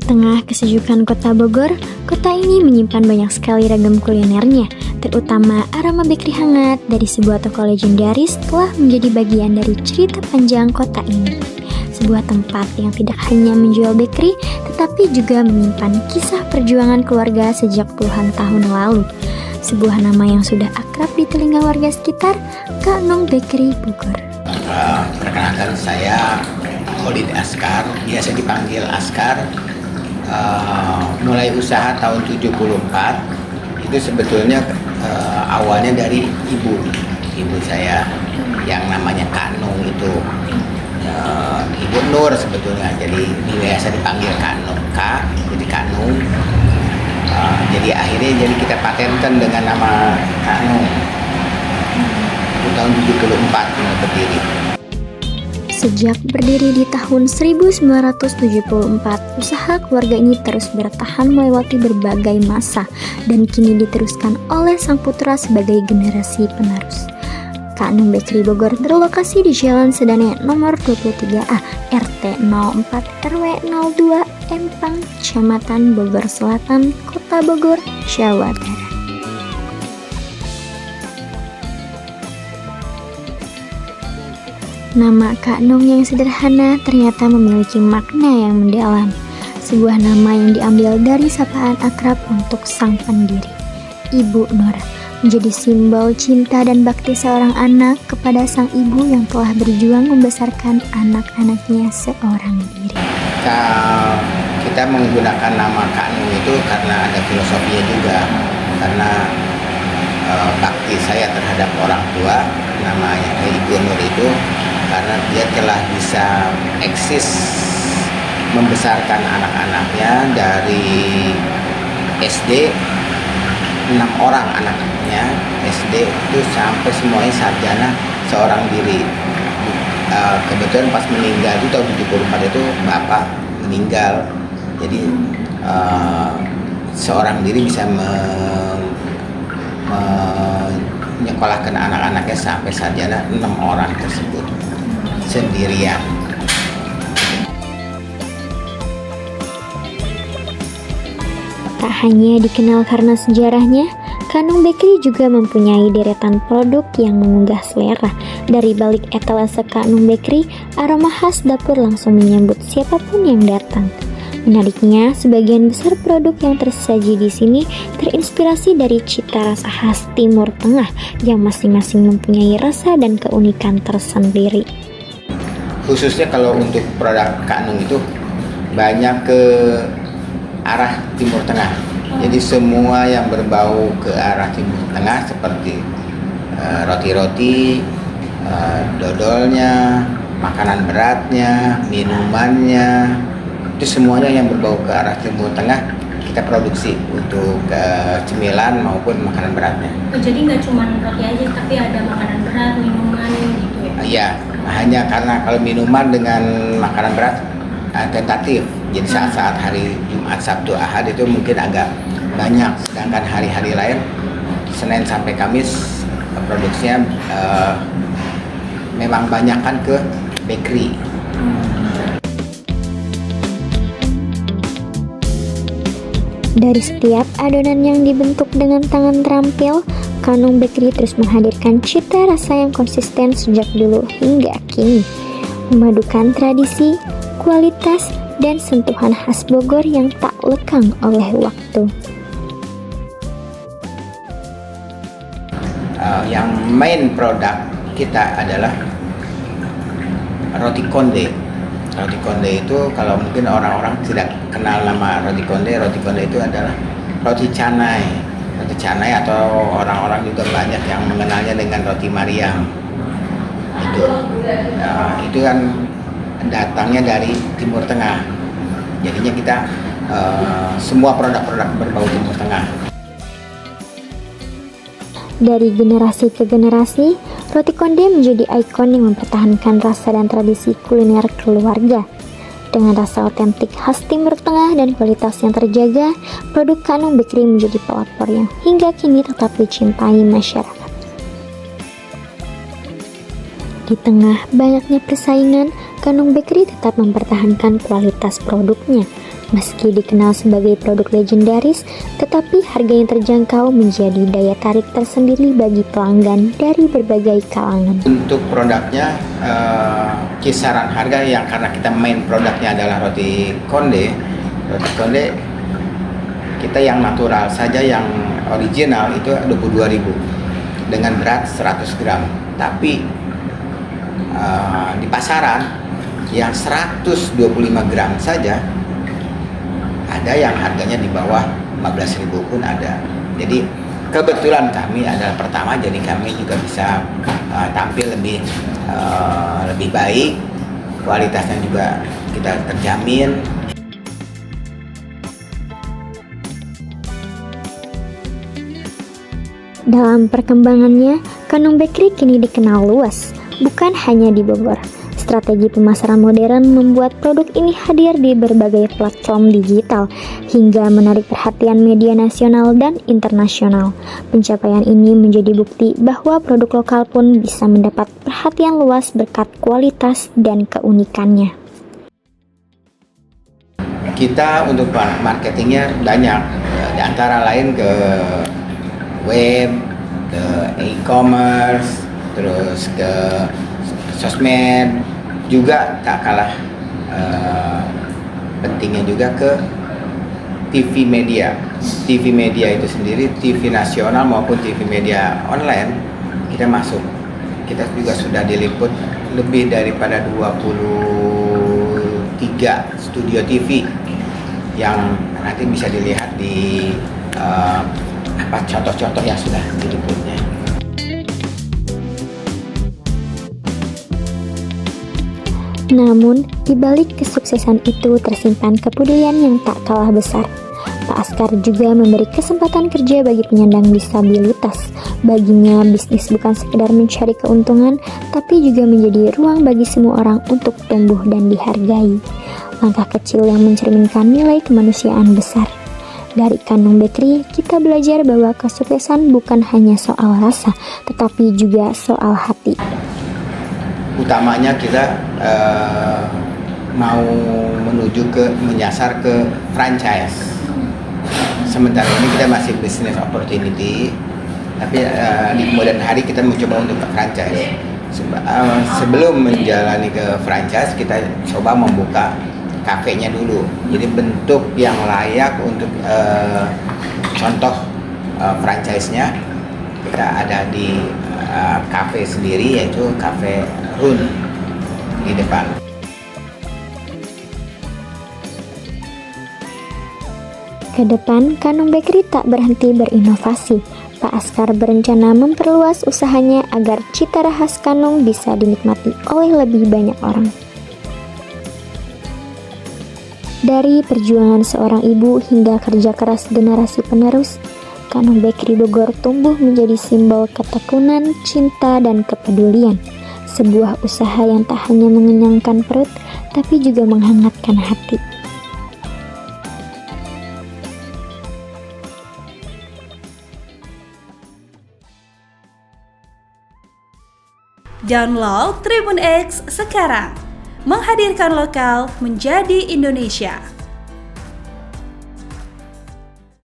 Di tengah kesejukan kota Bogor, kota ini menyimpan banyak sekali ragam kulinernya, terutama aroma bakery hangat dari sebuah toko legendaris telah menjadi bagian dari cerita panjang kota ini. Sebuah tempat yang tidak hanya menjual bakery, tetapi juga menyimpan kisah perjuangan keluarga sejak puluhan tahun lalu. Sebuah nama yang sudah akrab di telinga warga sekitar, Kak Nung Bakery Bogor. Perkenalkan, saya Khalid Askar, biasa dipanggil Askar. Mulai usaha tahun 74. Itu sebetulnya awalnya dari ibu saya yang namanya Kak Nung itu. Ibu Nur sebetulnya, jadi biasa dipanggil Kak Nung, Kak, jadi Kak Nung. Jadi akhirnya kita patenkan dengan nama Kak Nung. Itu tahun 74 berdiri. Sejak berdiri di tahun 1974, usaha keluarga ini terus bertahan melewati berbagai masa dan kini diteruskan oleh sang putra sebagai generasi penerus. Kak Nung Bakery Bogor berlokasi di Jalan Sedane nomor 23A, RT 04 RW 02, Empang, Kecamatan Bogor Selatan, Kota Bogor, Jawa Barat. Nama Kak Nung yang sederhana ternyata memiliki makna yang mendalam. Sebuah nama yang diambil dari sapaan akrab untuk sang pendiri, Ibu Nur, menjadi simbol cinta dan bakti seorang anak kepada sang ibu yang telah berjuang membesarkan anak-anaknya seorang diri. Kita menggunakan nama Kak Nung itu karena ada filosofinya juga, karena bakti saya terhadap orang tua, namanya Ibu Nur itu, karena dia telah bisa eksis membesarkan anak-anaknya dari SD, 6 orang anaknya SD itu sampai semuanya sarjana seorang diri. Kebetulan pas meninggal itu tahun 74 itu bapak meninggal, jadi seorang diri bisa menyekolahkan anak-anaknya sampai sarjana 6 orang tersebut sendirian. Tak hanya dikenal karena sejarahnya, Kak Nung Bakery juga mempunyai deretan produk yang menggugah selera. Dari balik etalase Kak Nung Bakery, aroma khas dapur langsung menyambut siapapun yang datang. Menariknya, sebagian besar produk yang tersaji di sini terinspirasi dari cita rasa khas Timur Tengah yang masing-masing mempunyai rasa dan keunikan tersendiri. Khususnya kalau untuk produk Kak Nung itu banyak ke arah Timur Tengah. Jadi semua yang berbau ke arah Timur Tengah seperti roti-roti, dodolnya, makanan beratnya, minumannya, itu semuanya yang berbau ke arah Timur Tengah kita produksi untuk cemilan maupun makanan beratnya. Jadi nggak cuma roti aja, tapi ada makanan berat, minuman gitu ya? Iya, hanya karena kalau minuman dengan makanan berat tentatif. Jadi saat-saat hari Jumat, Sabtu, Ahad itu mungkin agak banyak. Sedangkan hari-hari lain, Senin sampai Kamis, produksinya memang banyakkan ke bakery. Dari setiap adonan yang dibentuk dengan tangan terampil, Kak Nung Bakery terus menghadirkan cita rasa yang konsisten sejak dulu hingga kini, memadukan tradisi, kualitas, dan sentuhan khas Bogor yang tak lekang oleh waktu. Yang main produk kita adalah roti konde. Roti konde itu kalau mungkin orang-orang tidak kenal nama roti konde itu adalah roti canai. Roti canai atau orang-orang juga banyak yang mengenalnya dengan roti Mariam. Itu kan datangnya dari Timur Tengah. Jadinya kita semua produk-produk berbau Timur Tengah. Dari generasi ke generasi, roti konde menjadi ikon yang mempertahankan rasa dan tradisi kuliner keluarga. Dengan rasa otentik khas Timur Tengah dan kualitas yang terjaga, produk Kak Nung Bakery menjadi pelopor yang hingga kini tetap dicintai masyarakat. Di tengah banyaknya persaingan, Kak Nung Bakery tetap mempertahankan kualitas produknya. Meski dikenal sebagai produk legendaris, tetapi harga yang terjangkau menjadi daya tarik tersendiri bagi pelanggan dari berbagai kalangan. Untuk produknya, kisaran harga yang karena kita main produknya adalah roti konde kita yang natural saja, yang original itu 22.000 dengan berat 100 gram. Tapi di pasaran yang 125 gram saja ada yang harganya di bawah 15.000 pun ada. Jadi kebetulan kami adalah pertama, jadi kami juga bisa tampil lebih baik, kualitasnya juga kita terjamin. Dalam perkembangannya, Kanung Bakery kini dikenal luas, bukan hanya di Bogor. Strategi pemasaran modern membuat produk ini hadir di berbagai platform digital hingga menarik perhatian media nasional dan internasional. Pencapaian ini menjadi bukti bahwa produk lokal pun bisa mendapat perhatian luas berkat kualitas dan keunikannya. Kita untuk marketingnya banyak, di antara lain ke web, ke e-commerce, terus ke sosmed, juga tak kalah pentingnya juga ke TV media. TV media itu sendiri, TV nasional maupun TV media online, kita masuk. Kita juga sudah diliput lebih daripada 23 studio TV yang nanti bisa dilihat di contoh-contoh yang sudah diliputnya. Namun, di balik kesuksesan itu tersimpan kepedulian yang tak kalah besar. Pak Askar juga memberi kesempatan kerja bagi penyandang disabilitas. Baginya, bisnis bukan sekedar mencari keuntungan, tapi juga menjadi ruang bagi semua orang untuk tumbuh dan dihargai. Langkah kecil yang mencerminkan nilai kemanusiaan besar. Dari Kanung Bakery, kita belajar bahwa kesuksesan bukan hanya soal rasa, tetapi juga soal hati. Utamanya kita mau menyasar ke franchise. Sementara ini kita masih business opportunity, tapi di kemudian hari kita mencoba untuk ke franchise. Sebelum menjalani ke franchise, kita coba membuka kafenya dulu. Jadi bentuk yang layak untuk contoh franchise-nya kita ada di kafe sendiri, yaitu Cafe Run di depan. Ke depan, Kanung Bakery tak berhenti berinovasi. Pak Askar berencana memperluas usahanya agar cita khas Kanung bisa dinikmati oleh lebih banyak orang. Dari perjuangan seorang ibu hingga kerja keras generasi penerus, Kanung Bakery Bogor tumbuh menjadi simbol ketekunan, cinta, dan kepedulian. Sebuah usaha yang tak hanya mengenyangkan perut, tapi juga menghangatkan hati. Download Tribun X sekarang, menghadirkan lokal menjadi Indonesia.